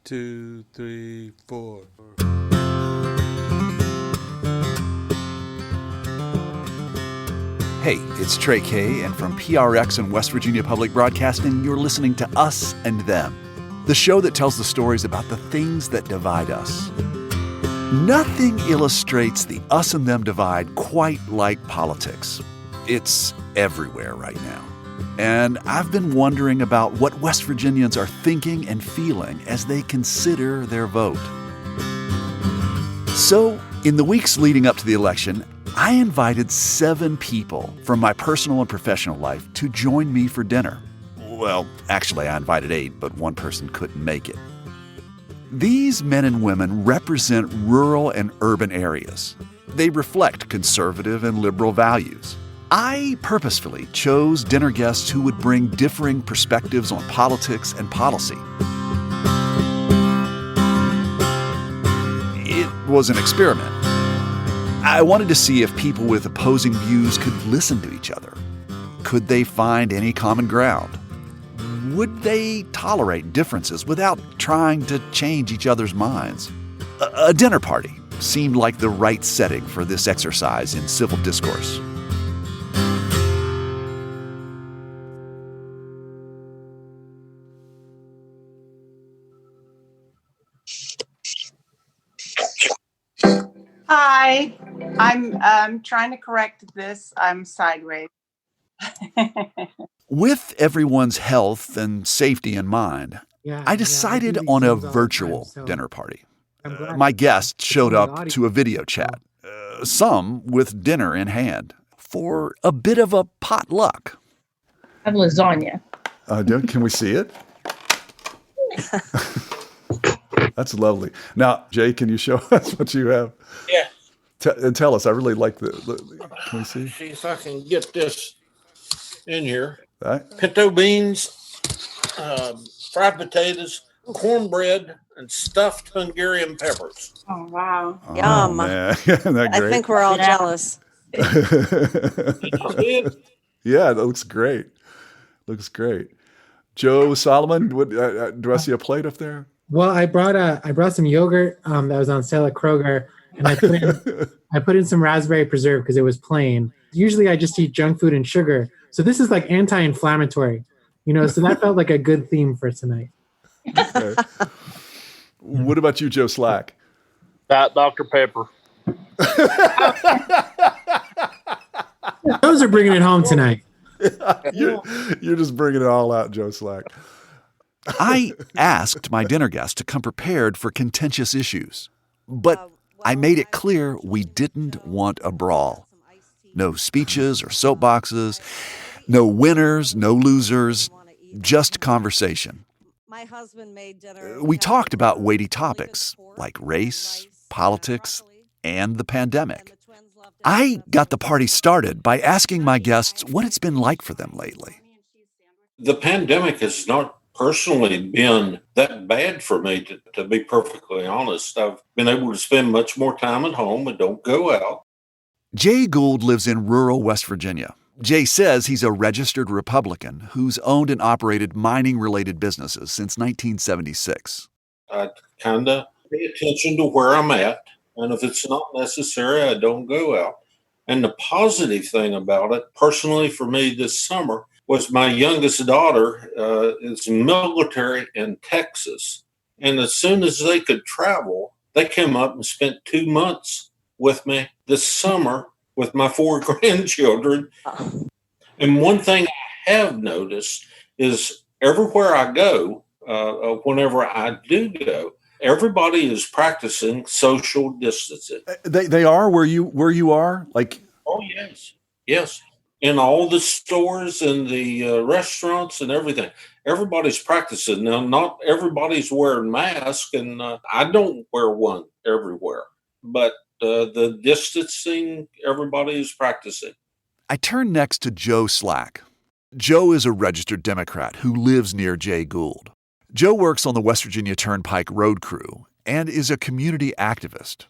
2, 3, 4. Hey, it's Trey Kay, and from PRX and West Virginia Public Broadcasting, you're listening to Us and Them, the show that tells the stories about the things that divide us. Nothing illustrates the us and them divide quite like politics. It's everywhere right now. And I've been wondering about what West Virginians are thinking and feeling as they consider their vote. So, in the weeks leading up to the election, I invited 7 people from my personal and professional life to join me for dinner. Well, actually, I invited 8, but one person couldn't make it. These men and women represent rural and urban areas. They reflect conservative and liberal values. I purposefully chose dinner guests who would bring differing perspectives on politics and policy. It was an experiment. I wanted to see if people with opposing views could listen to each other. Could they find any common ground? Would they tolerate differences without trying to change each other's minds? A dinner party seemed like the right setting for this exercise in civil discourse. Hi, I'm trying to correct this. I'm sideways. With everyone's health and safety in mind, I decided on a virtual dinner party. My guests showed up to a video chat, some with dinner in hand, for a bit of a potluck. I have lasagna. Can we see it? That's lovely. Now, Jay, can you show us what you have? Yeah. Tell us. I really like the can we see? See if I can get this in here. Right. Pinto beans, fried potatoes, cornbread, and stuffed Hungarian peppers. Oh, wow. Oh, Yum. man. Isn't that I great? think we're all jealous. Yeah, that looks great. Looks great. Joe Solomon, do I see a plate up there? Well, I brought some yogurt that was on sale at Kroger, and I put in some raspberry preserve because it was plain. Usually I just eat junk food and sugar. So this is like anti-inflammatory, so that felt like a good theme for tonight. Okay. What about you, Joe Slack? Dr. Pepper. Those are bringing it home tonight. You're just bringing it all out, Joe Slack. I asked my dinner guests to come prepared for contentious issues, but I made it clear we didn't want a brawl. No speeches or soapboxes, no winners, no losers, just conversation. We talked about weighty topics like race, politics, and the pandemic. I got the party started by asking my guests what it's been like for them lately. The pandemic has not personally been that bad for me, to be perfectly honest. I've been able to spend much more time at home and don't go out. Jay Gould lives in rural West Virginia. Jay says he's a registered Republican who's owned and operated mining-related businesses since 1976. I kind of pay attention to where I'm at, and if it's not necessary, I don't go out. And the positive thing about it, personally for me this summer, was my youngest daughter is military in Texas. And as soon as they could travel, they came up and spent 2 months with me this summer with my 4 grandchildren. And one thing I have noticed is everywhere I go, whenever I do go, everybody is practicing social distancing. They are where you are? Like, oh, yes. In all the stores and the restaurants and everything, everybody's practicing. Now, not everybody's wearing masks, and I don't wear one everywhere. But the distancing, everybody is practicing. I turn next to Joe Slack. Joe is a registered Democrat who lives near Jay Gould. Joe works on the West Virginia Turnpike Road Crew and is a community activist.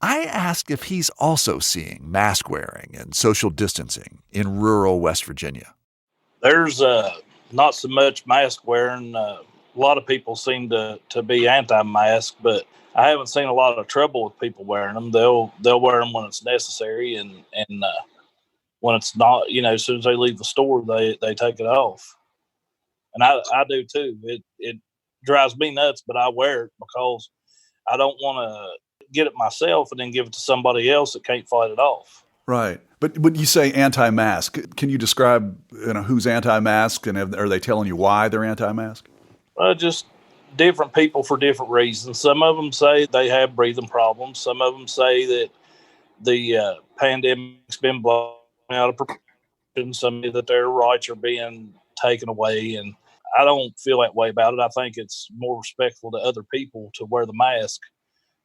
I asked if he's also seeing mask wearing and social distancing in rural West Virginia. There's not so much mask wearing. A lot of people seem to be anti-mask, but I haven't seen a lot of trouble with people wearing them. They'll wear them when it's necessary, and when it's not, as soon as they leave the store, they take it off. And I do too. It drives me nuts, but I wear it because I don't want to get it myself and then give it to somebody else that can't fight it off. Right. But when you say anti-mask, can you describe who's anti-mask, and are they telling you why they're anti-mask? Just different people for different reasons. Some of them say they have breathing problems. Some of them say that the pandemic's been blown out of proportion. Some say that their rights are being taken away. And I don't feel that way about it. I think it's more respectful to other people to wear the mask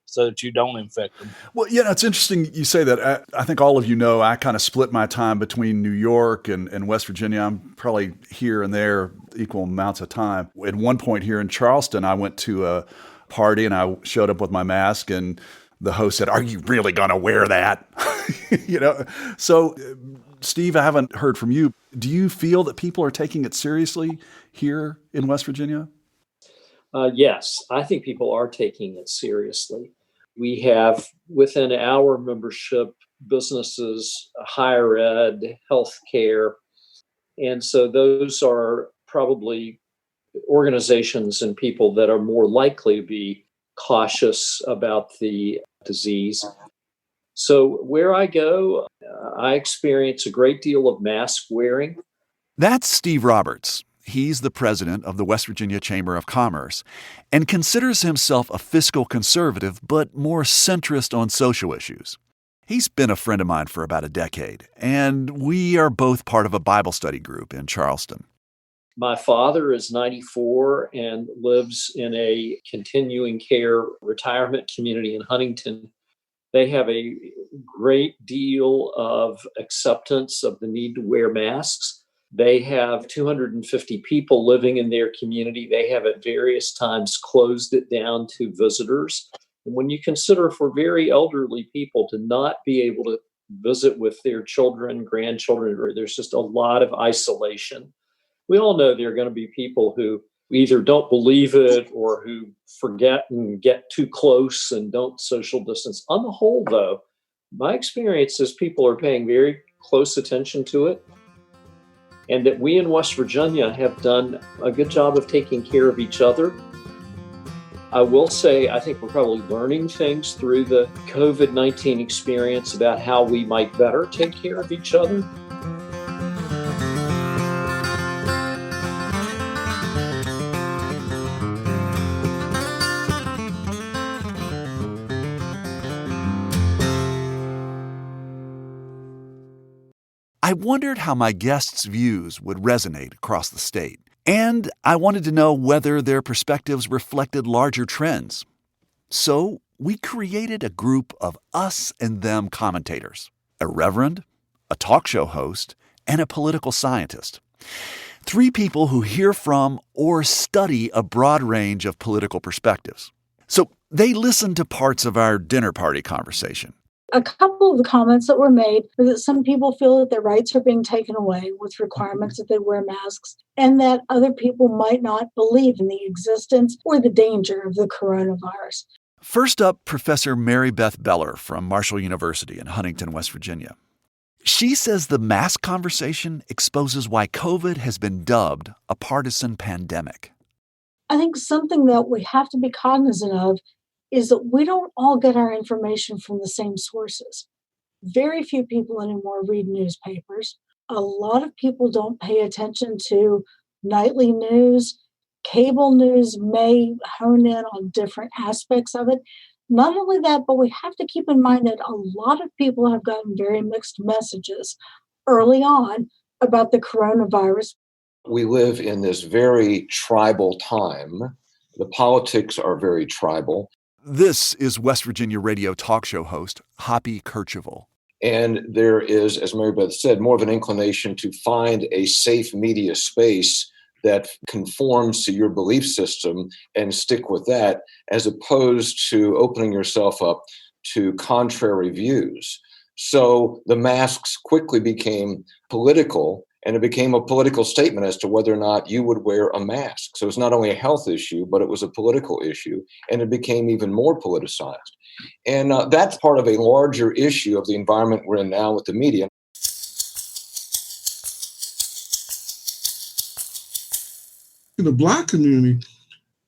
so that you don't infect them. Well, it's interesting you say that. I think all of you know I kind of split my time between New York and West Virginia. I'm probably here and there equal amounts of time. At one point here in Charleston, I went to a party and I showed up with my mask, and the host said, "Are you really going to wear that?" So Steve, I haven't heard from you. Do you feel that people are taking it seriously here in West Virginia? Yes, I think people are taking it seriously. We have within our membership businesses, higher ed, healthcare. And so those are probably organizations and people that are more likely to be cautious about the disease. So where I go, I experience a great deal of mask wearing. That's Steve Roberts. He's the president of the West Virginia Chamber of Commerce and considers himself a fiscal conservative, but more centrist on social issues. He's been a friend of mine for about a decade, and we are both part of a Bible study group in Charleston. My father is 94 and lives in a continuing care retirement community in Huntington. They have a great deal of acceptance of the need to wear masks. They have 250 people living in their community. They have at various times closed it down to visitors. And when you consider for very elderly people to not be able to visit with their children, grandchildren, there's just a lot of isolation. We all know there are going to be people who either don't believe it or who forget and get too close and don't social distance. On the whole, though, my experience is people are paying very close attention to it, and that we in West Virginia have done a good job of taking care of each other. I will say, I think we're probably learning things through the COVID-19 experience about how we might better take care of each other. I wondered how my guests' views would resonate across the state, and I wanted to know whether their perspectives reflected larger trends. So we created a group of us and them commentators, a reverend, a talk show host, and a political scientist. 3 people who hear from or study a broad range of political perspectives. So they listened to parts of our dinner party conversation. A couple of the comments that were made were that some people feel that their rights are being taken away with requirements that they wear masks, and that other people might not believe in the existence or the danger of the coronavirus. First up, Professor Mary Beth Beller from Marshall University in Huntington, West Virginia. She says the mask conversation exposes why COVID has been dubbed a partisan pandemic. I think something that we have to be cognizant of is that we don't all get our information from the same sources. Very few people anymore read newspapers. A lot of people don't pay attention to nightly news. Cable news may hone in on different aspects of it. Not only that, but we have to keep in mind that a lot of people have gotten very mixed messages early on about the coronavirus. We live in this very tribal time. The politics are very tribal. This is West Virginia radio talk show host Hoppy Kercheval. And there is, as Mary Beth said, more of an inclination to find a safe media space that conforms to your belief system and stick with that, as opposed to opening yourself up to contrary views. So the masks quickly became political, And it became a political statement as to whether or not you would wear a mask. So it's not only a health issue, but it was a political issue, and it became even more politicized. And that's part of a larger issue of the environment we're in now with the media. In the Black community,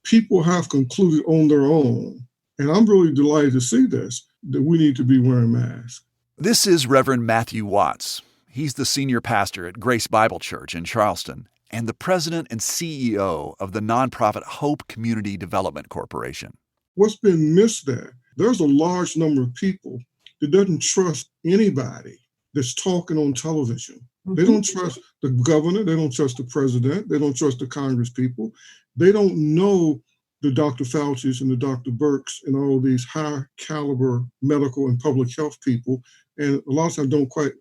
people have concluded on their own, and I'm really delighted to see this, that we need to be wearing masks. This is Reverend Matthew Watts. He's the senior pastor at Grace Bible Church in Charleston and the president and CEO of the nonprofit Hope Community Development Corporation. What's been missed there? There's a large number of people that doesn't trust anybody that's talking on television. Mm-hmm. They don't trust the governor. They don't trust the president. They don't trust the Congress people. They don't know the Dr. Fauci's and the Dr. Birx and all these high caliber medical and public health people. And a lot of times don't quite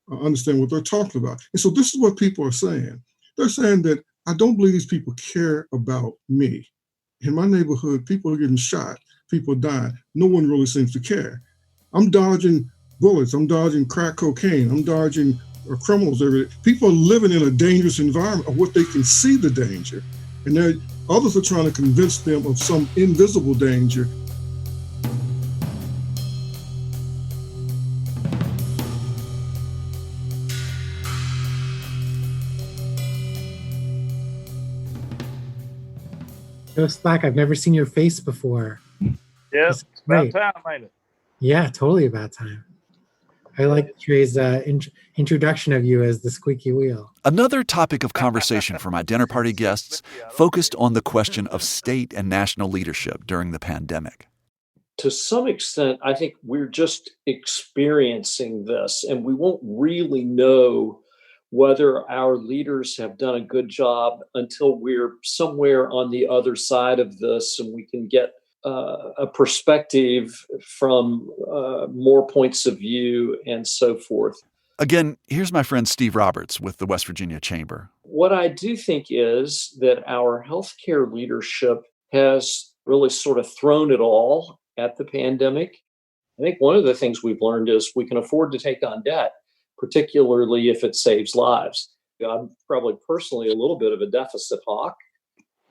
understand what they're talking about. And so this is what people are saying. They're saying that I don't believe these people care about me. In my neighborhood, people are getting shot, people are dying. No one really seems to care. I'm dodging bullets, I'm dodging crack cocaine, I'm dodging criminals every day. People are living in a dangerous environment of what they can see the danger. And others are trying to convince them of some invisible danger. Joe Slack, I've never seen your face before. Yes, about time, ain't it? Yeah, totally about time. I like Trey's introduction of you as the squeaky wheel. Another topic of conversation for my dinner party guests focused on the question of state and national leadership during the pandemic. To some extent, I think we're just experiencing this, and we won't really know whether our leaders have done a good job until we're somewhere on the other side of this and we can get a perspective from more points of view and so forth. Again, here's my friend Steve Roberts with the West Virginia Chamber. What I do think is that our healthcare leadership has really sort of thrown it all at the pandemic. I think one of the things we've learned is we can afford to take on debt, particularly if it saves lives. I'm probably personally a little bit of a deficit hawk,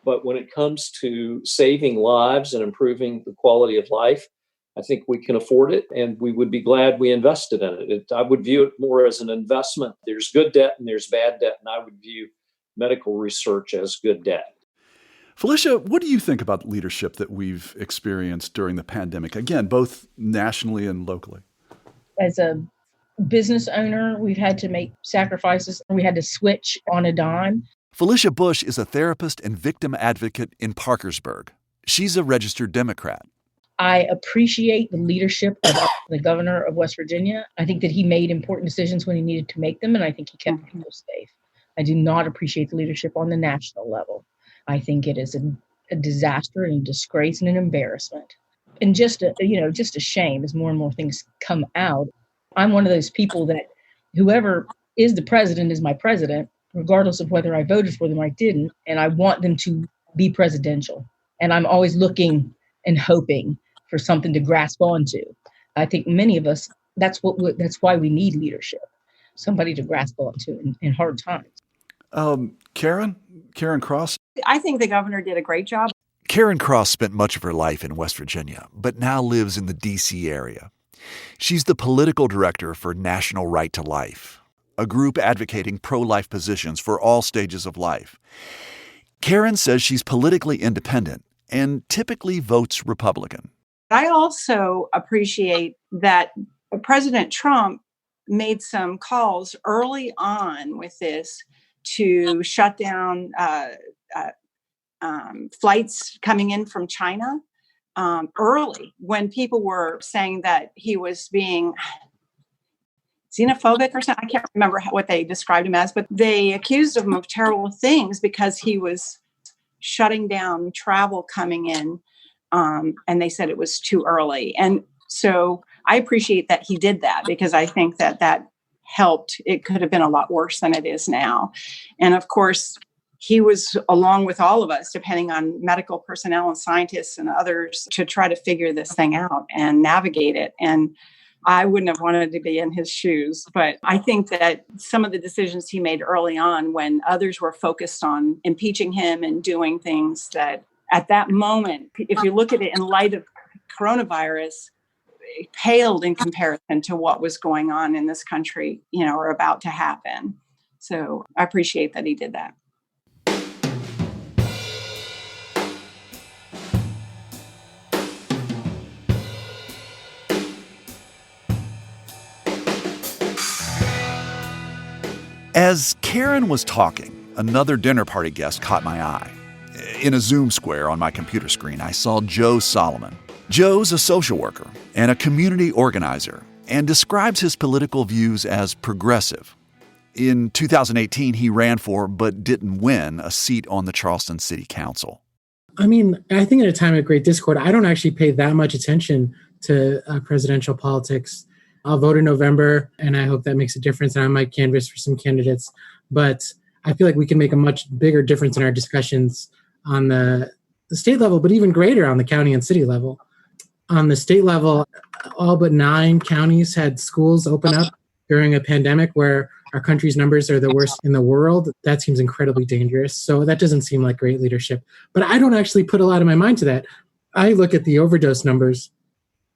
but when it comes to saving lives and improving the quality of life, I think we can afford it, and we would be glad we invested in it. I would view it more as an investment. There's good debt and there's bad debt, and I would view medical research as good debt. Felicia, what do you think about leadership that we've experienced during the pandemic? Again, both nationally and locally. As a business owner, we've had to make sacrifices. We had to switch on a dime. Felicia Bush is a therapist and victim advocate in Parkersburg. She's a registered Democrat. I appreciate the leadership of the governor of West Virginia. I think that he made important decisions when he needed to make them, and I think he kept people safe. I do not appreciate the leadership on the national level. I think it is a disaster and a disgrace and an embarrassment. And just a shame as more and more things come out. I'm one of those people that whoever is the president is my president, regardless of whether I voted for them or I didn't. And I want them to be presidential. And I'm always looking and hoping for something to grasp onto. I think many of us, that's why we need leadership, somebody to grasp onto in hard times. Karen Cross? I think the governor did a great job. Karen Cross spent much of her life in West Virginia, but now lives in the D.C. area. She's the political director for National Right to Life, a group advocating pro-life positions for all stages of life. Karen says she's politically independent and typically votes Republican. I also appreciate that President Trump made some calls early on with this to shut down flights coming in from China early, when people were saying that he was being xenophobic or something. I can't remember what they described him as, but they accused him of terrible things because he was shutting down travel coming in, and they said it was too early. And so I appreciate that he did that, because I think that helped. It could have been a lot worse than it is now. And of course, he was, along with all of us, depending on medical personnel and scientists and others, to try to figure this thing out and navigate it. And I wouldn't have wanted to be in his shoes. But I think that some of the decisions he made early on, when others were focused on impeaching him and doing things that at that moment, if you look at it in light of coronavirus, it paled in comparison to what was going on in this country, or about to happen. So I appreciate that he did that. As Karen was talking, another dinner party guest caught my eye. In a Zoom square on my computer screen, I saw Joe Solomon. Joe's a social worker and a community organizer and describes his political views as progressive. In 2018, he ran for, but didn't win, a seat on the Charleston City Council. I mean, I think at a time of great discord, I don't actually pay that much attention to presidential politics. I'll vote in November, and I hope that makes a difference, and I might canvass for some candidates. But I feel like we can make a much bigger difference in our discussions on the state level, but even greater on the county and city level. On the state level, all but 9 counties had schools open up during a pandemic where our country's numbers are the worst in the world. That seems incredibly dangerous. So that doesn't seem like great leadership. But I don't actually put a lot of my mind to that. I look at the overdose numbers.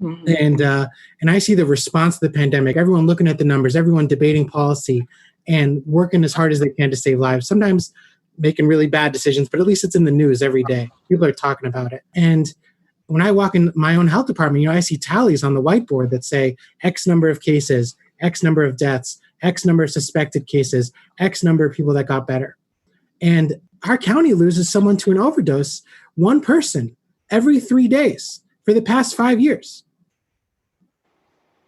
And I see the response to the pandemic, everyone looking at the numbers, everyone debating policy and working as hard as they can to save lives, sometimes making really bad decisions, but at least it's in the news every day. People are talking about it. And when I walk in my own health department, I see tallies on the whiteboard that say X number of cases, X number of deaths, X number of suspected cases, X number of people that got better. And our county loses someone to an overdose, one person every 3 days for the past 5 years.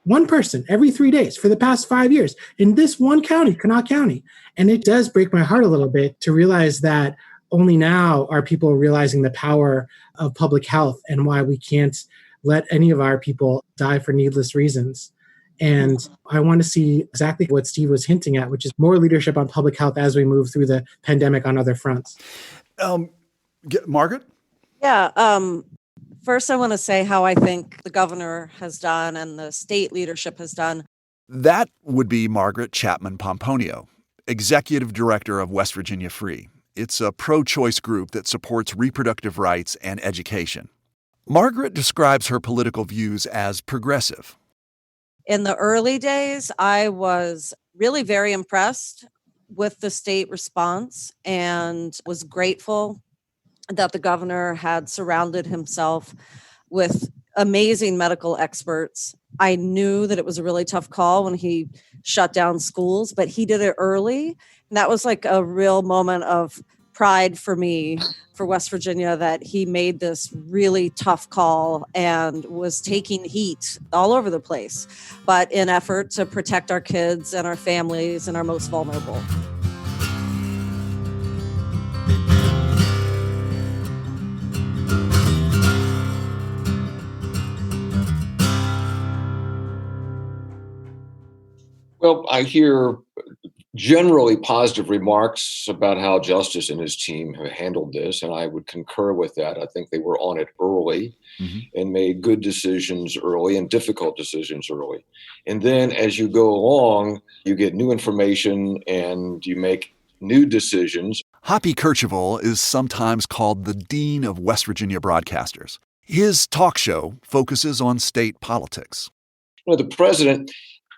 One person every 3 days for the past 5 years in this one county, Kanawha County. And it does break my heart a little bit to realize that only now are people realizing the power of public health and why we can't let any of our people die for needless reasons. And I want to see exactly what Steve was hinting at, which is more leadership on public health as we move through the pandemic on other fronts. Margaret? Yeah. First, I want to say how I think the governor has done and the state leadership has done. That would be Margaret Chapman Pomponio, executive director of West Virginia Free. It's a pro-choice group that supports reproductive rights and education. Margaret describes her political views as progressive. In the early days, I was really very impressed with the state response and was grateful that the governor had surrounded himself with amazing medical experts. I knew that it was a really tough call when he shut down schools, but he did it early. And that was like a real moment of pride for me, for West Virginia, that he made this really tough call and was taking heat all over the place, but in effort to protect our kids and our families and our most vulnerable. Well, I hear generally positive remarks about how Justice and his team have handled this, and I would concur with that. I think they were on it early and made good decisions early and difficult decisions early. And then as you go along, you get new information and you make new decisions. Hoppy Kercheval is sometimes called the Dean of West Virginia Broadcasters. His talk show focuses on state politics. The president,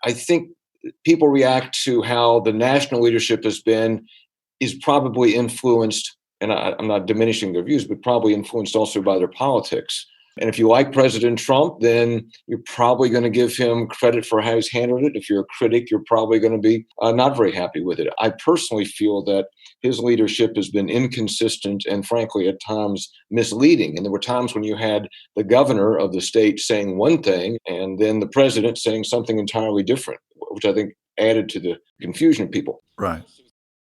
I think, people react to how the national leadership is probably influenced, and I'm not diminishing their views, but probably influenced also by their politics. And if you like President Trump, then you're probably going to give him credit for how he's handled it. If you're a critic, you're probably going to be not very happy with it. I personally feel that his leadership has been inconsistent and, frankly, at times misleading. And there were times when you had the governor of the state saying one thing and then the president saying something entirely different, which I think added to the confusion of people. Right.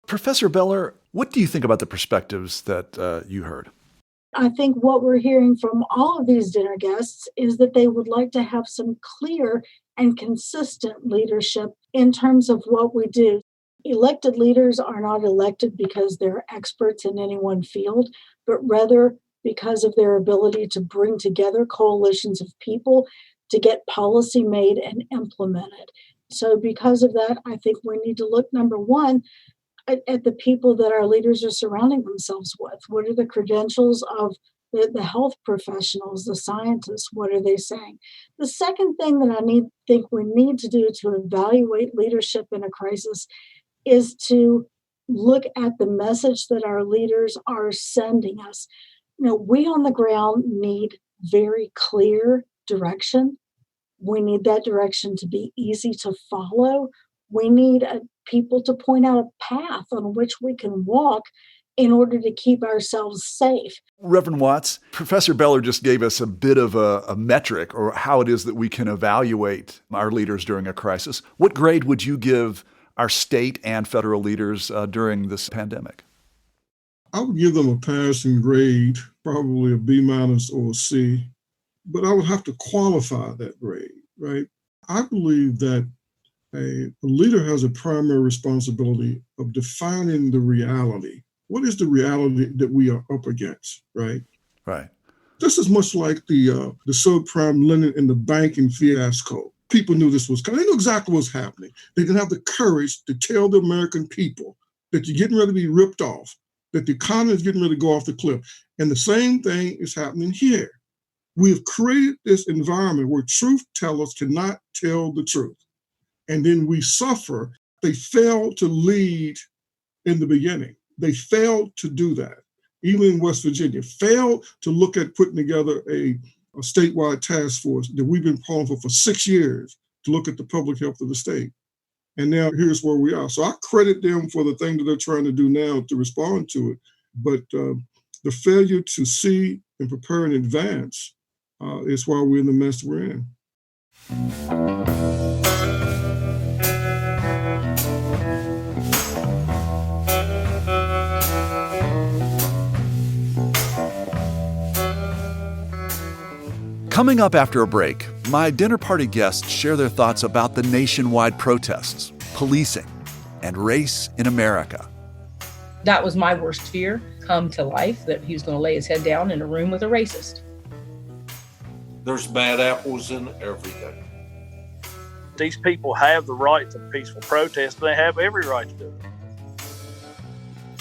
Professor Beller, what do you think about the perspectives that you heard? I think what we're hearing from all of these dinner guests is that they would like to have some clear and consistent leadership in terms of what we do. Elected leaders are not elected because they're experts in any one field, but rather because of their ability to bring together coalitions of people to get policy made and implemented. So because of that, I think we need to look, number one, at the people that our leaders are surrounding themselves with. What are the credentials of the health professionals, the scientists? What are they saying? The second thing that think we need to do to evaluate leadership in a crisis is to look at the message that our leaders are sending us. We on the ground need very clear direction. We need that direction to be easy to follow. We need people to point out a path on which we can walk in order to keep ourselves safe. Reverend Watts, Professor Beller just gave us a bit of a metric or how it is that we can evaluate our leaders during a crisis. What grade would you give our state and federal leaders during this pandemic? I would give them a passing grade, probably a B- or a C, but I would have to qualify that grade, right? I believe that a leader has a primary responsibility of defining the reality. What is the reality that we are up against, right? Right. Just as much like the subprime lending and the banking fiasco. People knew this was coming. They knew exactly what was happening. They didn't have the courage to tell the American people that you're getting ready to be ripped off, that the economy is getting ready to go off the cliff. And the same thing is happening here. We have created this environment where truth tellers cannot tell the truth. And then we suffer. They failed to lead in the beginning. They failed to do that. Even in West Virginia, failed to look at putting together a statewide task force that we've been calling for 6 years to look at the public health of the state. And now here's where we are. So I credit them for the thing that they're trying to do now to respond to it. But the failure to see and prepare in advance is why we're in the mess we're in. Coming up after a break, my dinner party guests share their thoughts about the nationwide protests, policing, and race in America. That was my worst fear come to life, that he was going to lay his head down in a room with a racist. There's bad apples in everything. These people have the right to peaceful protest. They have every right to do it.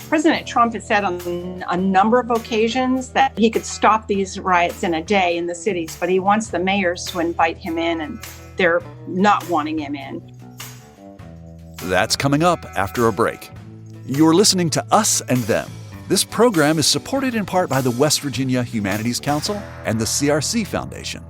President Trump has said on a number of occasions that he could stop these riots in a day in the cities, but he wants the mayors to invite him in, and they're not wanting him in. That's coming up after a break. You're listening to Us and Them. This program is supported in part by the West Virginia Humanities Council and the CRC Foundation.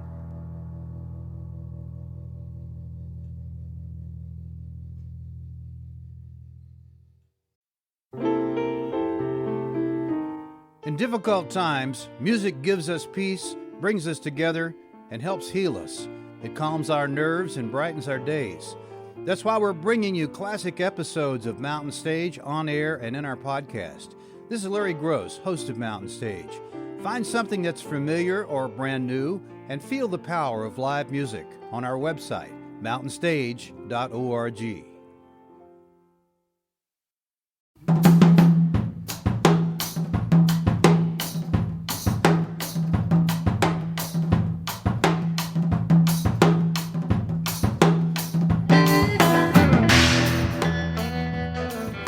In difficult times, music gives us peace, brings us together, and helps heal us. It calms our nerves and brightens our days. That's why we're bringing you classic episodes of Mountain Stage on air and in our podcast. This is Larry Gross, host of Mountain Stage. Find something that's familiar or brand new and feel the power of live music on our website, mountainstage.org.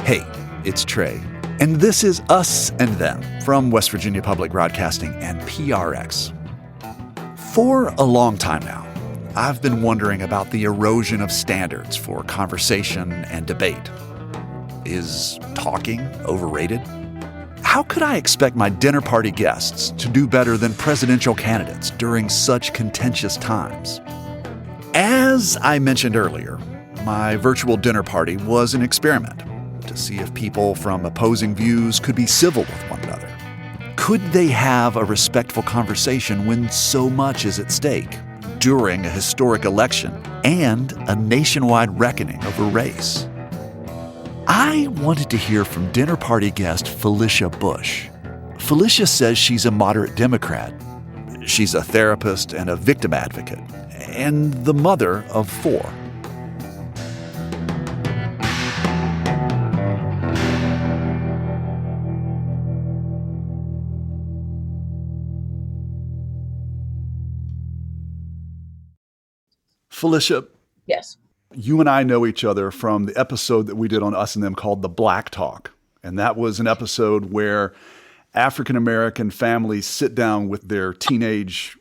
Hey, it's Trey, and this is Us and Them from West Virginia Public Broadcasting and PRX. For a long time now, I've been wondering about the erosion of standards for conversation and debate. Is talking overrated? How could I expect my dinner party guests to do better than presidential candidates during such contentious times? As I mentioned earlier, my virtual dinner party was an experiment to see if people from opposing views could be civil with one another. Could they have a respectful conversation when so much is at stake during a historic election and a nationwide reckoning over race? I wanted to hear from dinner party guest Felicia Bush. Felicia says she's a moderate Democrat. She's a therapist and a victim advocate, and the mother of 4. Felicia, Yes. you and I know each other from the episode that we did on Us and Them called The Black Talk. And that was an episode where African American families sit down with their teenage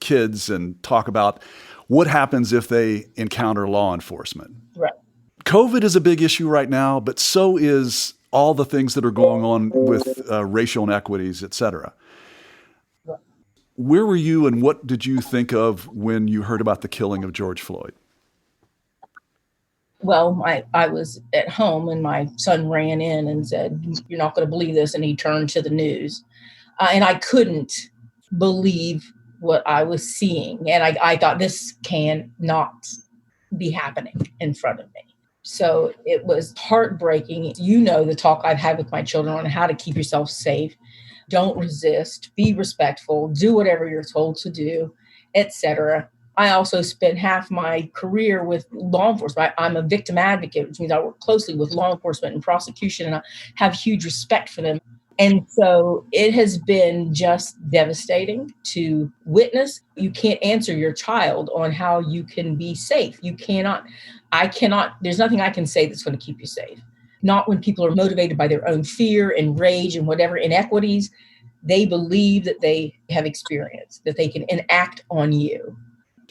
kids and talk about what happens if they encounter law enforcement. Right. COVID is a big issue right now, but so is all the things that are going on with racial inequities, et cetera. Right. Where were you and what did you think of when you heard about the killing of George Floyd? Well, I was at home and my son ran in and said, "You're not going to believe this." And he turned to the news. And I couldn't believe what I was seeing. And I thought, this can not be happening in front of me. So it was heartbreaking. You know, the talk I've had with my children on how to keep yourself safe. Don't resist, be respectful, do whatever you're told to do, etc. I also spent half my career with law enforcement. I'm a victim advocate, which means I work closely with law enforcement and prosecution, and I have huge respect for them. And so it has been just devastating to witness. You can't answer your child on how you can be safe. There's nothing I can say that's going to keep you safe. Not when people are motivated by their own fear and rage and whatever inequities they believe that they have experienced, that they can enact on you.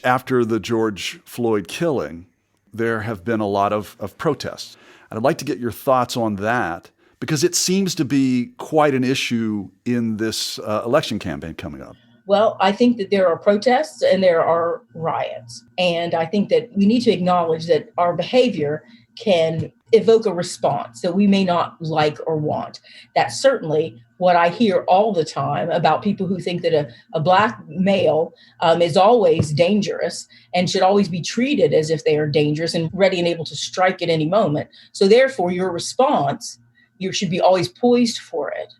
After the George Floyd killing, there have been a lot of protests. And I'd like to get your thoughts on that because it seems to be quite an issue in this election campaign coming up. Well, I think that there are protests and there are riots. And I think that we need to acknowledge that our behavior can evoke a response that we may not like or want. That's certainly what I hear all the time about people who think that a Black male is always dangerous and should always be treated as if they are dangerous and ready and able to strike at any moment. So therefore, your response, you should be always poised for it.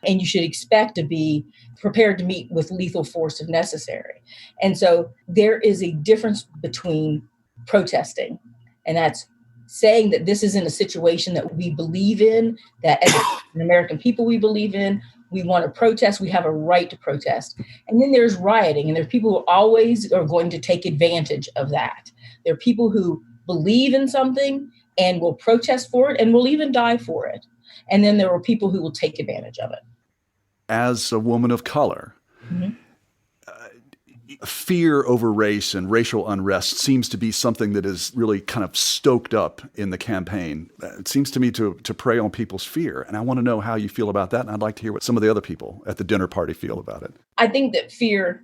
And you should expect to be prepared to meet with lethal force if necessary. And so there is a difference between protesting, and that's saying that this isn't a situation that we believe in, that as an American people we believe in, we want to protest, we have a right to protest. And then there's rioting, and there's people who always are going to take advantage of that. There are people who believe in something and will protest for it and will even die for it. And then there are people who will take advantage of it. As a woman of color, fear over race and racial unrest seems to be something that is really kind of stoked up in the campaign. It seems to me to prey on people's fear. And I want to know how you feel about that. And I'd like to hear what some of the other people at the dinner party feel about it. I think that fear,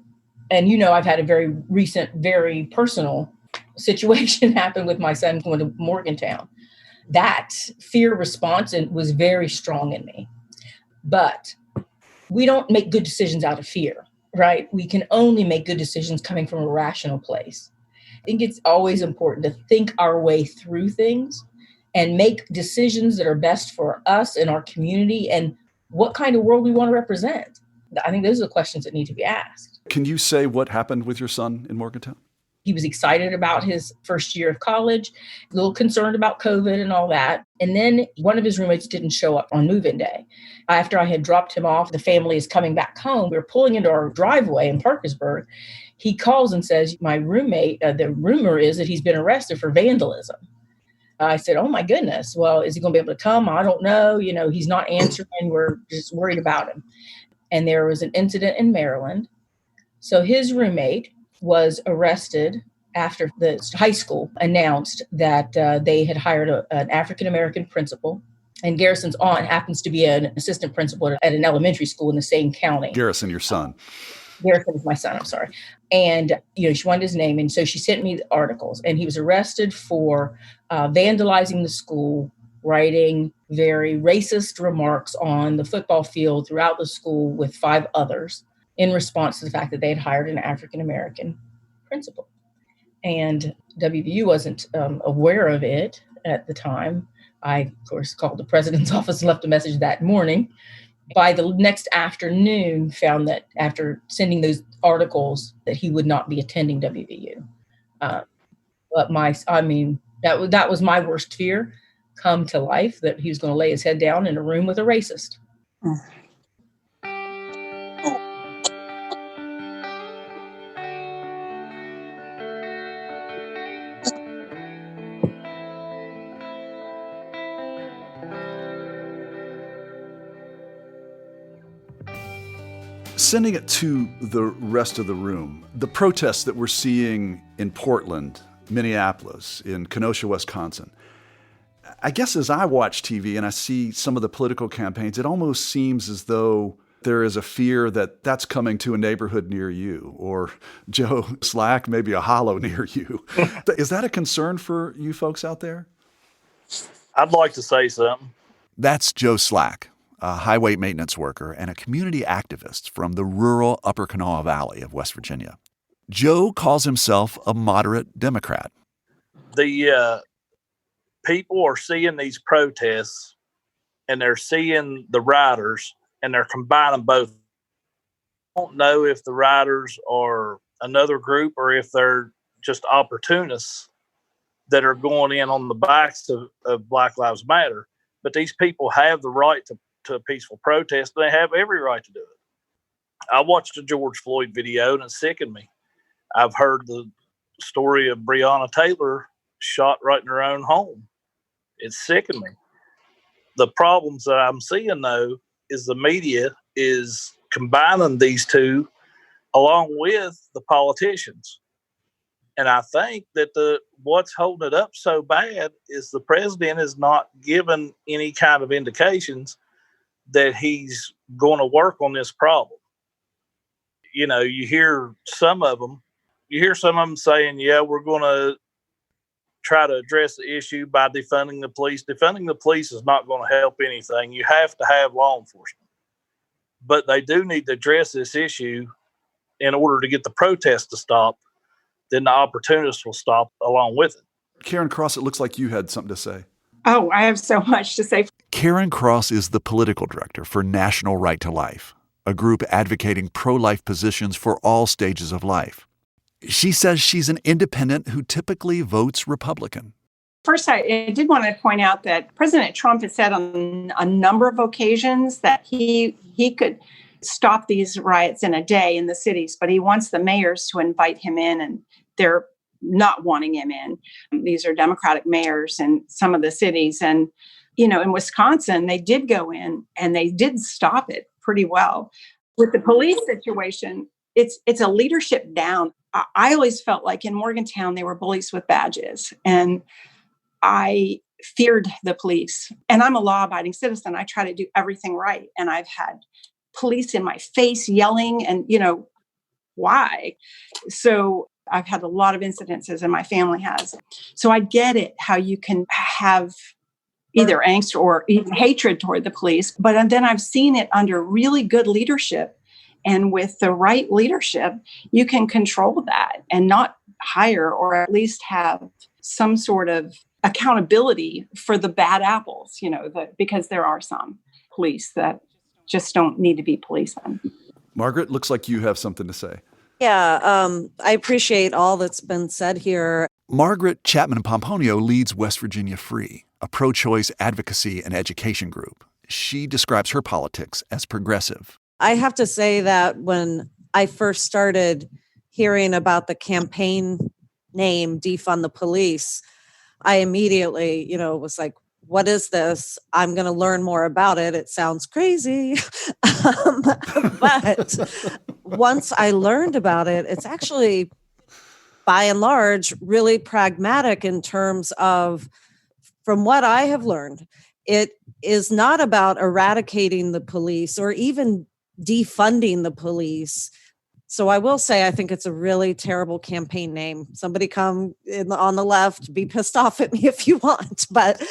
and you know, I've had a very recent, very personal situation happen with my son going to Morgantown. That fear response was very strong in me. But we don't make good decisions out of fear, right? We can only make good decisions coming from a rational place. I think it's always important to think our way through things and make decisions that are best for us and our community and what kind of world we want to represent. I think those are the questions that need to be asked. Can you say what happened with your son in Morgantown? He was excited about his first year of college, a little concerned about COVID and all that. And then one of his roommates didn't show up on move-in day. After I had dropped him off, the family is coming back home. We were pulling into our driveway in Parkersburg. He calls and says, my roommate, the rumor is that he's been arrested for vandalism. I said, oh my goodness. Well, is he going to be able to come? I don't know. You know, he's not answering. We're just worried about him. And there was an incident in Maryland. So his roommate was arrested after the high school announced that they had hired an African-American principal. And Garrison's aunt happens to be an assistant principal at an elementary school in the same county. Garrison, your son. Garrison is my son, I'm sorry. And, you know, she wanted his name. And so she sent me the articles. And he was arrested for vandalizing the school, writing very racist remarks on the football field throughout the school with 5 others, in response to the fact that they had hired an African-American principal. And WVU wasn't aware of it at the time. I, of course, called the president's office and left a message that morning. By the next afternoon, found that after sending those articles that he would not be attending WVU. But that was my worst fear come to life, that he was going to lay his head down in a room with a racist. Sending it to the rest of the room, the protests that we're seeing in Portland, Minneapolis, in Kenosha, Wisconsin, I guess as I watch TV and I see some of the political campaigns, it almost seems as though there is a fear that that's coming to a neighborhood near you, or Joe Slack, maybe a hollow near you. Is that a concern for you folks out there? I'd like to say something. That's Joe Slack, a highway maintenance worker and a community activist from the rural Upper Kanawha Valley of West Virginia. Joe calls himself a moderate Democrat. The people are seeing these protests, and they're seeing the riders, and they're combining both. I don't know if the riders are another group or if they're just opportunists that are going in on the backs of Black Lives Matter. But these people have the right to a peaceful protest. They have every right to do it. I watched the George Floyd video and it sickened me. I've heard the story of Breonna Taylor shot right in her own home. It sickened me. The problems that I'm seeing, though, is the media is combining these two along with the politicians. And I think that what's holding it up so bad is the president is not given any kind of indications that he's going to work on this problem. You know, you hear some of them saying, yeah, we're going to try to address the issue by defunding the police. Defunding the police is not going to help anything. You have to have law enforcement. But they do need to address this issue in order to get the protest to stop. Then the opportunists will stop along with it. Karen Cross, it looks like you had something to say. Oh, I have so much to say. Karen Cross is the political director for National Right to Life, a group advocating pro-life positions for all stages of life. She says she's an independent who typically votes Republican. First, I did want to point out that President Trump has said on a number of occasions that he could stop these riots in a day in the cities, but he wants the mayors to invite him in, and they're not wanting him in. These are Democratic mayors in some of the cities. And, you know, in Wisconsin, they did go in and they did stop it pretty well. With the police situation, it's a leadership down. I always felt like in Morgantown, they were bullies with badges. And I feared the police. And I'm a law-abiding citizen. I try to do everything right. And I've had police in my face yelling and, you know, why? So I've had a lot of incidences, and my family has. So I get it, how you can have either angst or even hatred toward the police. But then I've seen it under really good leadership. And with the right leadership, you can control that and not hire, or at least have some sort of accountability for the bad apples, you know, because there are some police that just don't need to be policemen. Margaret, looks like you have something to say. Yeah, I appreciate all that's been said here. Margaret Chapman-Pomponio leads West Virginia Free, a pro-choice advocacy and education group. She describes her politics as progressive. I have to say that when I first started hearing about the campaign name, Defund the Police, I immediately, was like, what is this? I'm going to learn more about it. It sounds crazy. But once I learned about it, it's actually, by and large, really pragmatic in terms of, from what I have learned, it is not about eradicating the police or even defunding the police. So I will say, I think it's a really terrible campaign name. Somebody come on the left, be pissed off at me if you want, but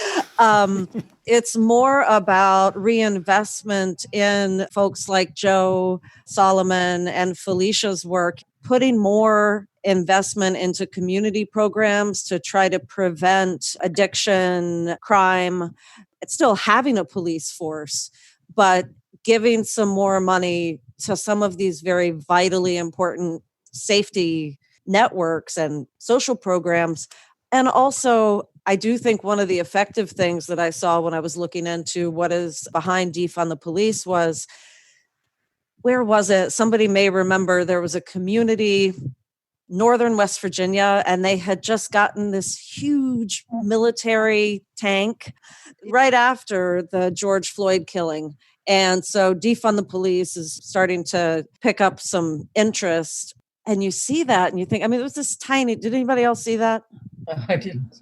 it's more about reinvestment in folks like Joe Solomon and Felicia's work, putting more investment into community programs to try to prevent addiction, crime. It's still having a police force, but giving some more money to some of these very vitally important safety networks and social programs. And also, I do think one of the effective things that I saw when I was looking into what is behind Defund the Police was, where was it? Somebody may remember there was a community, northern West Virginia, and they had just gotten this huge military tank right after the George Floyd killing. And so defund the police is starting to pick up some interest. And you see that and you think, I mean, it was this tiny, did anybody else see that? I didn't.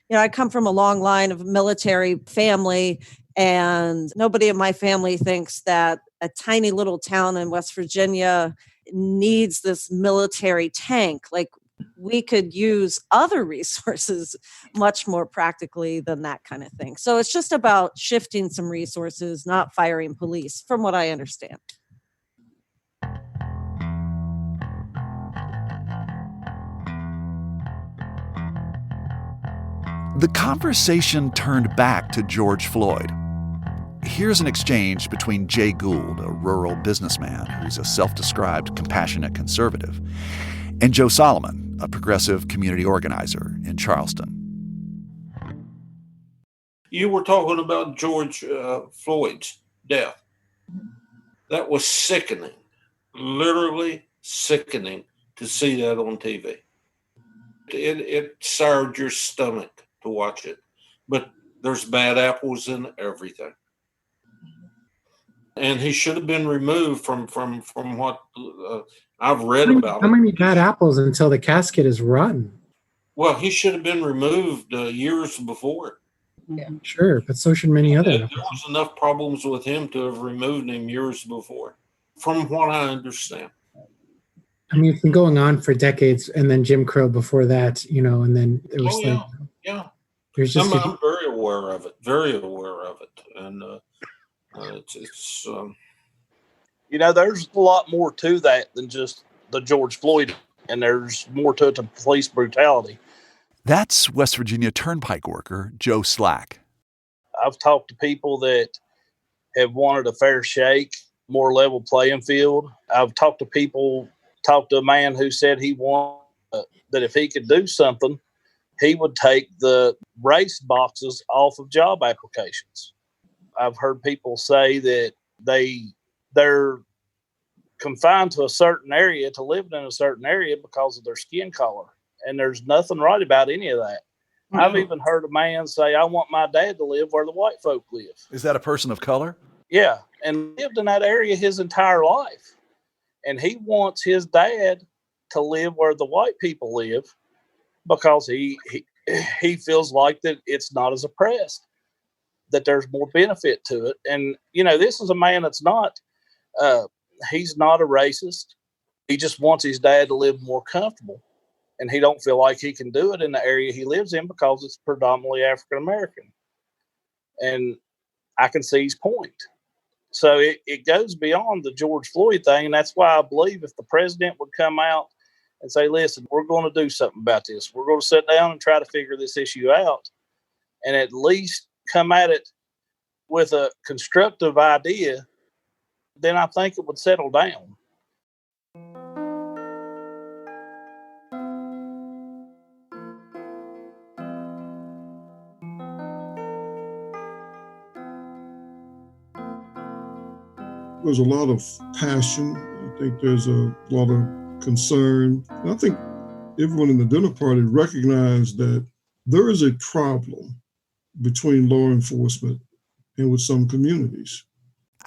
I come from a long line of military family, and nobody in my family thinks that a tiny little town in West Virginia needs this military tank. Like, we could use other resources much more practically than that kind of thing. So it's just about shifting some resources, not firing police, from what I understand. The conversation turned back to George Floyd. Here's an exchange between Jay Gould, a rural businessman who's a self-described compassionate conservative, and Joe Solomon, a progressive community organizer in Charleston. You were talking about George Floyd's death. That was sickening, literally sickening to see that on TV. It soured your stomach to watch it. But there's bad apples in everything. And he should have been removed from what I've read about. How many bad apples until the casket is rotten? Well, he should have been removed years before. Yeah, sure, but so should many other. There was enough problems with him to have removed him years before, from what I understand. I mean, it's been going on for decades, and then Jim Crow before that, and then it was yeah. There's just I'm very aware of it, and it's. There's a lot more to that than just the George Floyd, and there's more to it than police brutality. That's West Virginia Turnpike worker Joe Slack. I've talked to people that have wanted a fair shake, more level playing field. I've talked to a man who said he wanted that if he could do something, he would take the race boxes off of job applications. I've heard people say that they're confined to a certain area, to living in a certain area because of their skin color. And there's nothing right about any of that. Mm-hmm. I've even heard a man say, I want my dad to live where the white folk live. Is that a person of color? Yeah, and lived in that area his entire life. And he wants his dad to live where the white people live because he feels like that it's not as oppressed, that there's more benefit to it. And, this is a man that's not, he's not a racist. He just wants his dad to live more comfortable. And he don't feel like he can do it in the area he lives in because it's predominantly African-American. And I can see his point. So it goes beyond the George Floyd thing. And that's why I believe if the president would come out and say, listen, we're going to do something about this. We're going to sit down and try to figure this issue out and at least come at it with a constructive idea, then I think it would settle down. There's a lot of passion. I think there's a lot of concern. And I think everyone in the dinner party recognized that there is a problem between law enforcement and with some communities.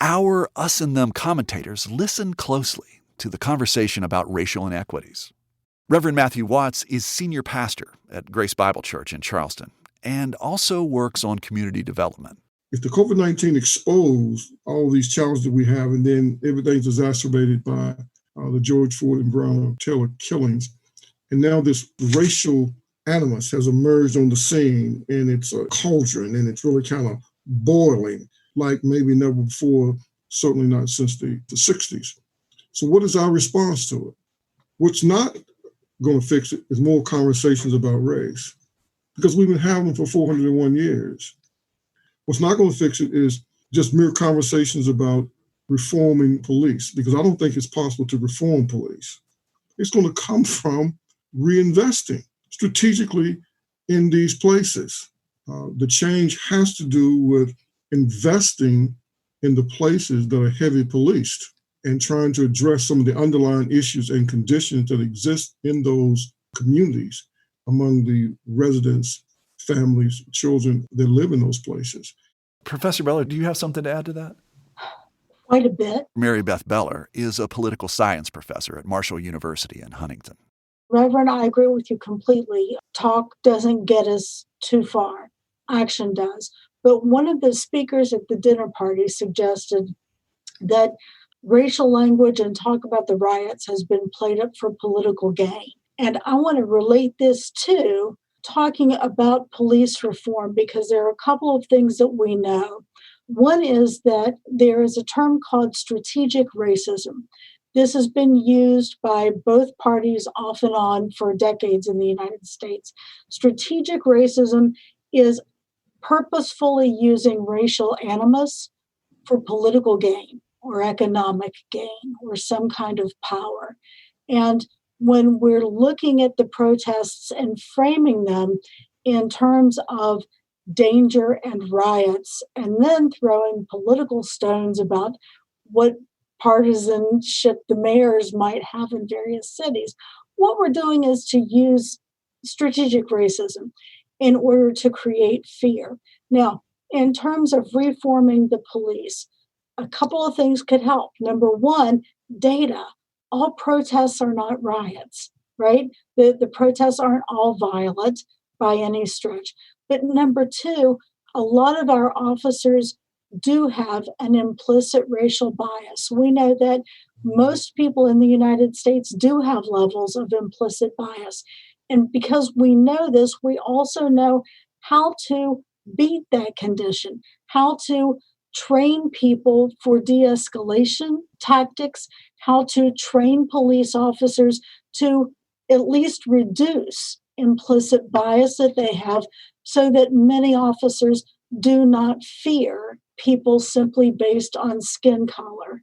Our us and them commentators listen closely to the conversation about racial inequities. Reverend Matthew Watts is senior pastor at Grace Bible Church in Charleston and also works on community development. If the COVID-19 exposed all these challenges that we have, and then everything's exacerbated by the George Floyd and Breonna Taylor killings, and now this racial animus has emerged on the scene, and it's a cauldron, and it's really kind of boiling like maybe never before, certainly not since the 60s. So what is our response to it? What's not going to fix it is more conversations about race, because we've been having them for 401 years. What's not going to fix it is just mere conversations about reforming police, because I don't think it's possible to reform police. It's going to come from reinvesting strategically in these places. The change has to do with investing in the places that are heavy policed and trying to address some of the underlying issues and conditions that exist in those communities among the residents, families, children that live in those places. Professor Beller, do you have something to add to that? Quite a bit. Mary Beth Beller is a political science professor at Marshall University in Huntington. Reverend, I agree with you completely. Talk doesn't get us too far. Action does. But one of the speakers at the dinner party suggested that racial language and talk about the riots has been played up for political gain. And I want to relate this to talking about police reform, because there are a couple of things that we know. One is that there is a term called strategic racism. This has been used by both parties off and on for decades in the United States. Strategic racism is purposefully using racial animus for political gain or economic gain or some kind of power. And when we're looking at the protests and framing them in terms of danger and riots, and then throwing political stones about what partisanship the mayors might have in various cities, what we're doing is to use strategic racism in order to create fear. Now, in terms of reforming the police, a couple of things could help. Number one, data. All protests are not riots, right? The protests aren't all violent by any stretch. But number two, a lot of our officers do have an implicit racial bias. We know that most people in the United States do have levels of implicit bias. And because we know this, we also know how to beat that condition, how to train people for de-escalation tactics, how to train police officers to at least reduce implicit bias that they have, so that many officers do not fear people simply based on skin color.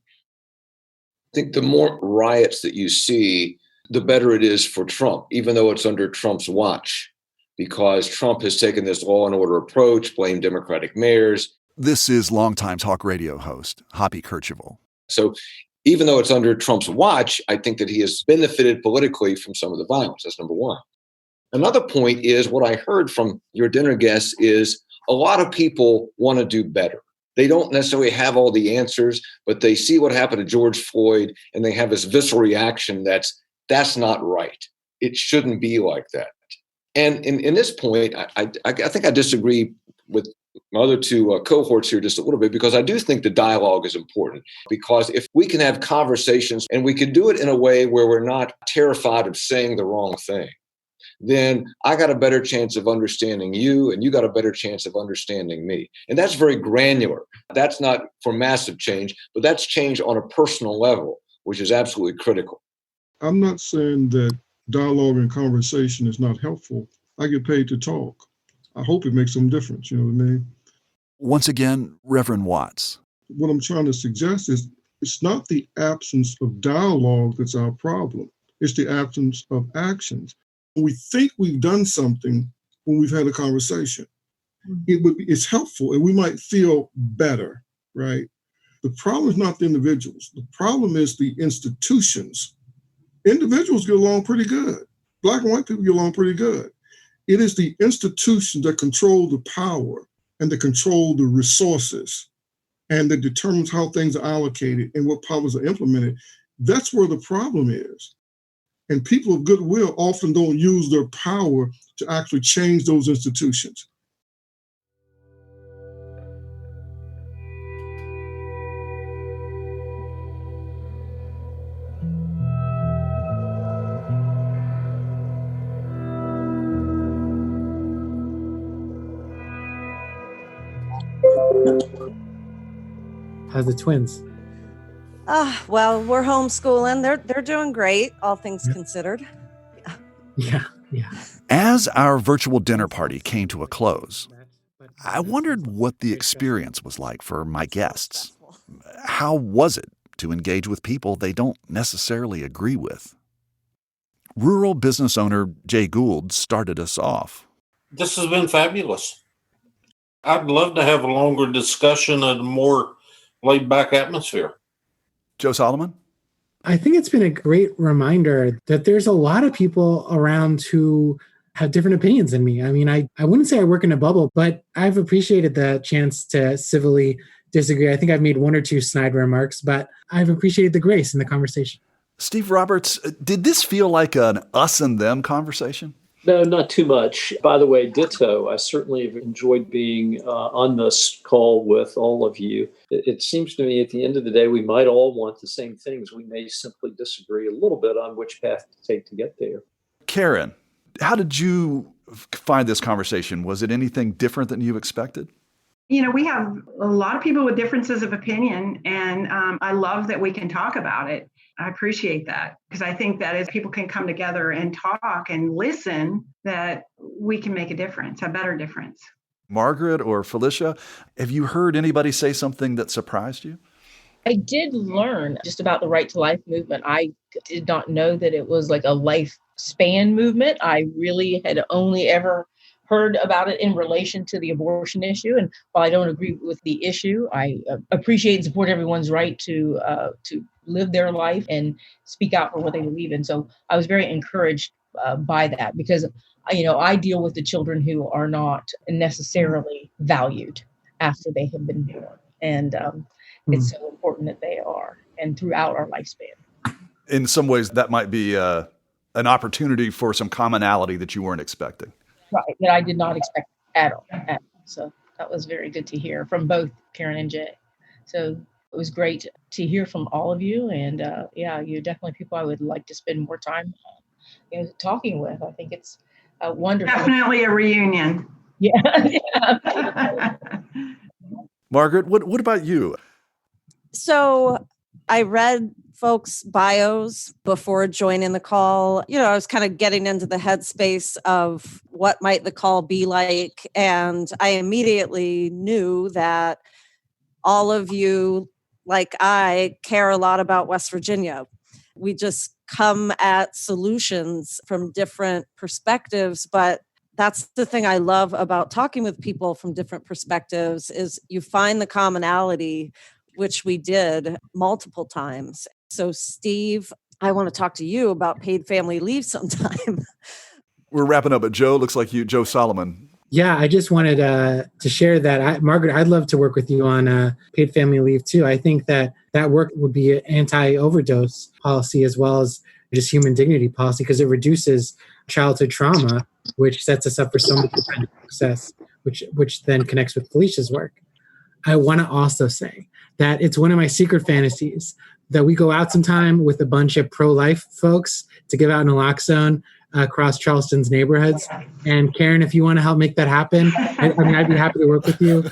I think the more riots that you see, the better it is for Trump, even though it's under Trump's watch, because Trump has taken this law and order approach, blamed Democratic mayors. This is longtime talk radio host Hoppy Kercheval. So even though it's under Trump's watch, I think that he has benefited politically from some of the violence. That's number one. Another point is what I heard from your dinner guests is a lot of people want to do better. They don't necessarily have all the answers, but they see what happened to George Floyd and they have this visceral reaction that's not right. It shouldn't be like that. And in this point, I think I disagree with my other two cohorts here just a little bit, because I do think the dialogue is important. Because if we can have conversations and we can do it in a way where we're not terrified of saying the wrong thing, then I got a better chance of understanding you and you got a better chance of understanding me. And that's very granular. That's not for massive change, but that's change on a personal level, which is absolutely critical. I'm not saying that dialogue and conversation is not helpful. I get paid to talk. I hope it makes some difference, you know what I mean? Once again, Reverend Watts. What I'm trying to suggest is it's not the absence of dialogue that's our problem. It's the absence of actions. We think we've done something when we've had a conversation. It's helpful and we might feel better, right? The problem is not the individuals. The problem is the institutions. Individuals get along pretty good. Black and white people get along pretty good. It is the institutions that control the power and that control the resources and that determines how things are allocated and what policies are implemented. That's where the problem is. And people of goodwill often don't use their power to actually change those institutions. How's the twins? Well, we're homeschooling. They're doing great, all things considered. Yeah. As our virtual dinner party came to a close, I wondered what the experience was like for my guests. How was it to engage with people they don't necessarily agree with? Rural business owner Jay Gould started us off. This has been fabulous. I'd love to have a longer discussion and a more laid-back atmosphere. Joe Solomon? I think it's been a great reminder that there's a lot of people around who have different opinions than me. I mean, I wouldn't say I work in a bubble, but I've appreciated the chance to civilly disagree. I think I've made one or two snide remarks, but I've appreciated the grace in the conversation. Steve Roberts, did this feel like an us and them conversation? No, not too much. By the way, ditto. I certainly have enjoyed being on this call with all of you. It seems to me at the end of the day, we might all want the same things. We may simply disagree a little bit on which path to take to get there. Karen, how did you find this conversation? Was it anything different than you expected? You know, we have a lot of people with differences of opinion, and I love that we can talk about it. I appreciate that, because I think that as people can come together and talk and listen, that we can make a difference, a better difference. Margaret or Felicia, have you heard anybody say something that surprised you? I did learn just about the Right to Life movement. I did not know that it was like a lifespan movement. I really had only ever heard about it in relation to the abortion issue. And while I don't agree with the issue, I appreciate and support everyone's right to live their life and speak out for what they believe in. So I was very encouraged by that, because, you know, I deal with the children who are not necessarily valued after they have been born. And it's so important that they are, and throughout our lifespan. In some ways, that might be an opportunity for some commonality that you weren't expecting. Right, that I did not expect at all. So that was very good to hear from both Karen and Jay. So it was great to hear from all of you. And yeah, you're definitely people I would like to spend more time talking with. I think it's wonderful. Definitely a reunion. Yeah. Margaret, what about you? So I read folks' bios before joining the call. You know, I was kind of getting into the headspace of what might the call be like. And I immediately knew that all of you, like I, care a lot about West Virginia. We just come at solutions from different perspectives. But that's the thing I love about talking with people from different perspectives, is you find the commonality, which we did multiple times. So Steve, I want to talk to you about paid family leave sometime. We're wrapping up, but Joe, looks like Joe Solomon. Yeah, I just wanted to share that. Margaret, I'd love to work with you on paid family leave too. I think that work would be an anti-overdose policy as well as just human dignity policy, because it reduces childhood trauma, which sets us up for so much success, which then connects with Felicia's work. I want to also say that it's one of my secret fantasies that we go out sometime with a bunch of pro-life folks to give out naloxone across Charleston's neighborhoods. And Karen, if you want to help make that happen, I'd be happy to work with you.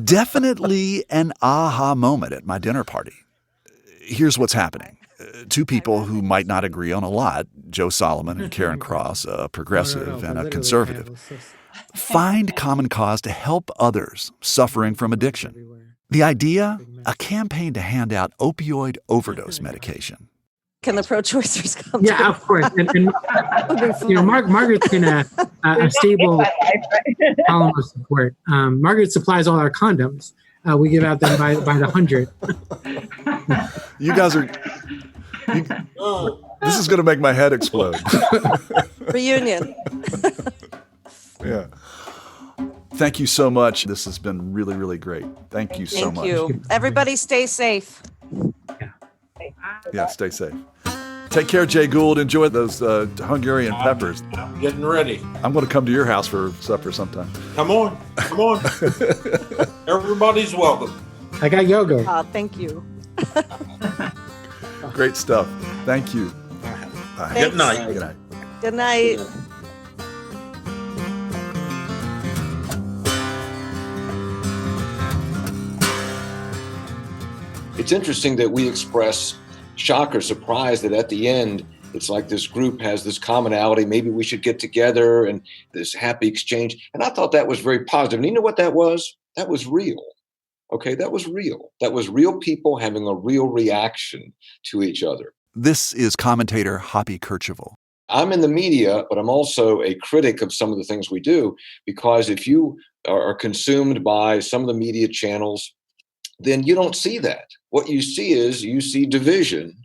Definitely an aha moment at my dinner party. Here's what's happening. Two people who might not agree on a lot, Joe Solomon and Karen Cross, a progressive and a conservative, find common cause to help others suffering from addiction. The idea? A campaign to hand out opioid overdose medication. Can the pro-choicers come? Yeah, of course. And Margaret's been a stable column of support. Margaret supplies all our condoms. We give out them by the 100. You guys are... this is going to make my head explode. Reunion. Yeah. Thank you so much. This has been really, really great. Thank you so much. Thank you. Everybody stay safe. Yeah, stay safe. Take care, Jay Gould. Enjoy those Hungarian peppers. I'm getting ready. I'm going to come to your house for supper sometime. Come on. Everybody's welcome. I got yoga. Thank you. Great stuff. Thank you. Good night. Good night. Good night. It's interesting that we express shock or surprise that at the end, it's like this group has this commonality. Maybe we should get together and this happy exchange. And I thought that was very positive. And you know what that was? That was real. Okay, that was real. That was real people having a real reaction to each other. This is commentator Hoppy Kercheval. I'm in the media, but I'm also a critic of some of the things we do, because if you are consumed by some of the media channels, then you don't see that. What you see is you see division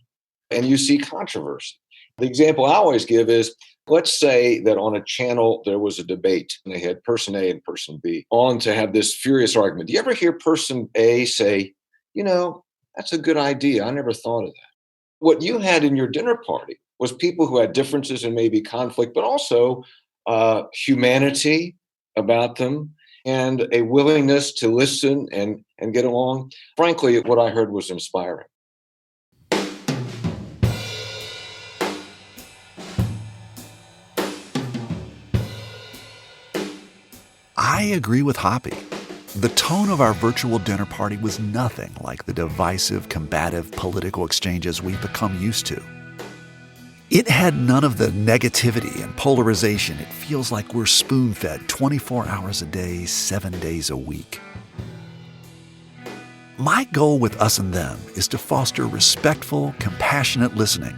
and you see controversy. The example I always give is, let's say that on a channel there was a debate and they had person A and person B on to have this furious argument. Do you ever hear person A say, that's a good idea. I never thought of that. What you had in your dinner party was people who had differences and maybe conflict, but also humanity about them and a willingness to listen and get along. Frankly, what I heard was inspiring. I agree with Hoppy. The tone of our virtual dinner party was nothing like the divisive, combative political exchanges we've become used to. It had none of the negativity and polarization. It feels like we're spoon-fed 24 hours a day, 7 days a week. My goal with Us and Them is to foster respectful, compassionate listening,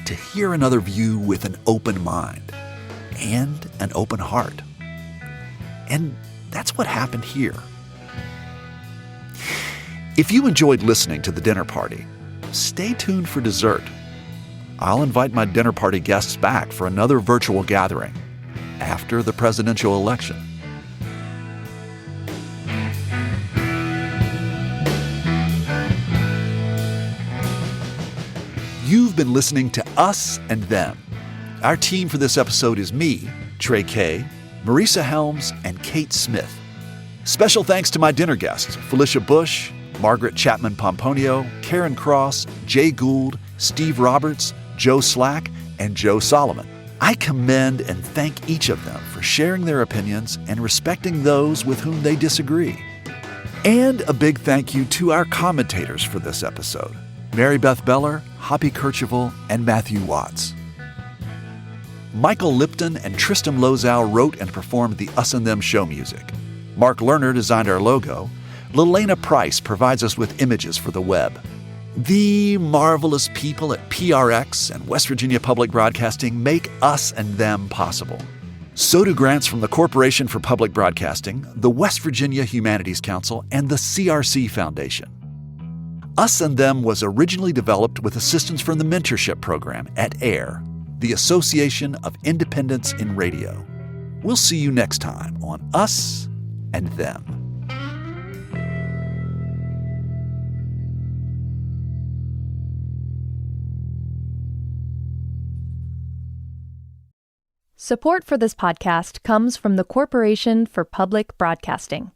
to hear another view with an open mind and an open heart. And that's what happened here. If you enjoyed listening to the dinner party, stay tuned for dessert. I'll invite my dinner party guests back for another virtual gathering after the presidential election. You've been listening to Us and Them. Our team for this episode is me, Trey Kay, Marisa Helms, and Kate Smith. Special thanks to my dinner guests, Felicia Bush, Margaret Chapman Pomponio, Karen Cross, Jay Gould, Steve Roberts, Joe Slack, and Joe Solomon. I commend and thank each of them for sharing their opinions and respecting those with whom they disagree. And a big thank you to our commentators for this episode, Mary Beth Beller, Hoppy Kercheval, and Matthew Watts. Michael Lipton and Tristan Lozow wrote and performed the Us and Them show music. Mark Lerner designed our logo. Lelena Price provides us with images for the web. The marvelous people at PRX and West Virginia Public Broadcasting make Us and Them possible. So do grants from the Corporation for Public Broadcasting, the West Virginia Humanities Council, and the CRC Foundation. Us and Them was originally developed with assistance from the mentorship program at AIR, the Association of Independents in Radio. We'll see you next time on Us and Them. Support for this podcast comes from the Corporation for Public Broadcasting.